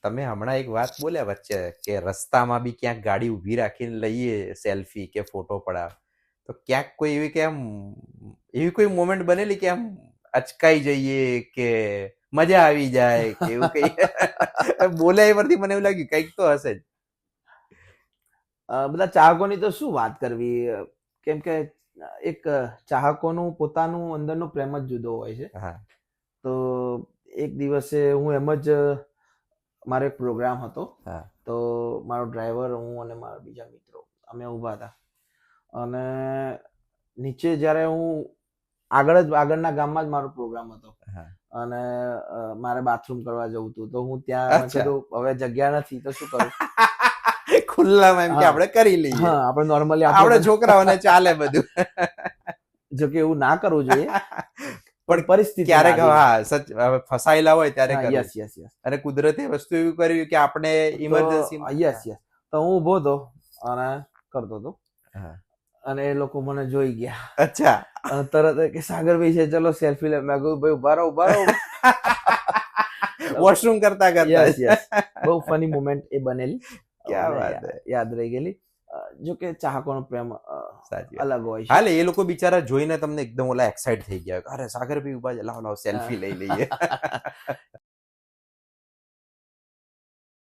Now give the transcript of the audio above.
તમે હમણાં એક વાત બોલ્યા વચ્ચે કે રસ્તામાં બી ક્યાંક ગાડી ઊભી રાખીને લઈએ સેલ્ફી કે ફોટો પડાવ, તો ક્યાંક કોઈ એવી કે આમ એવી કોઈ મોમેન્ટ બનેલી કે આમ અચકાઈ જઈએ કે મજા આવી જાય કે એવું કઈ? બોલ્યા એ પરથી મને એવું લાગ્યું કઈક તો હશે જ. બધા ચાહકોની તો શું વાત કરવી, કેમ કે એક ચાહકોનું પોતાનું અંદરનો પ્રેમ જ જુદો હોય છે. હા તો એક દિવસે હું એમ જ મારો એક પ્રોગ્રામ હતો, હા તો મારો ડ્રાઈવર, હું અને મારા બીજા મિત્રો અમે ઊભા હતા, અને નીચે જ્યારે હું આગળના ગામમાં જ મારો પ્રોગ્રામ હતો, હા. અને મારે બાથરૂમ કરવા જવું હતું, તો હું ત્યાં મેં અચ્છા. કીધું હવે જગ્યા નથી તો શું કરું. ખુલ્લામાં એમ કે હા આપણે કરી લઈએ. હા, આપણે નોર્મલી આપણે છોકરાઓને ચાલે બધું. જો કે એવું ના કરવું જોઈએ, પણ પણ પરિસ્થિતિ ક્યારેક હા સચ હવે ફસાયેલા હોય ત્યારે કરવું. યસ યસ યસ અને કુદરતે વસ્તુ એવી કરી કે આપણે તો ઇમરજન્સીમાં. યસ યસ તો હું ઊભો હતો અને કરતો હતો, હા. અને એ લોકો મને જોઈ ગયા, અચ્છા. અને તરત કે સાગરભાઈ છે, ચલો સેલ્ફી લે. મેં કહ્યું ભાઈ ઉભા રહો ઉભા રહો. વોશરૂમ કરતા કરતા. યસ યસ, બહુ ફની મોમેન્ટ એ બનેલી, ક્યાં મને વાત હે. યાદ રહી ગયેલી. જો કે ચાહકોનો પ્રેમ સાચી વાત. અલગ હોય છે. હાલે એ લોકો બિચારા જોઈને તમને એકદમ ઓલા એક્સાઇટ થઈ ગયા, અરે સાગરભાઈ ઉભા છે, લાવ લાવ સેલ્ફી લઈ લઈએ.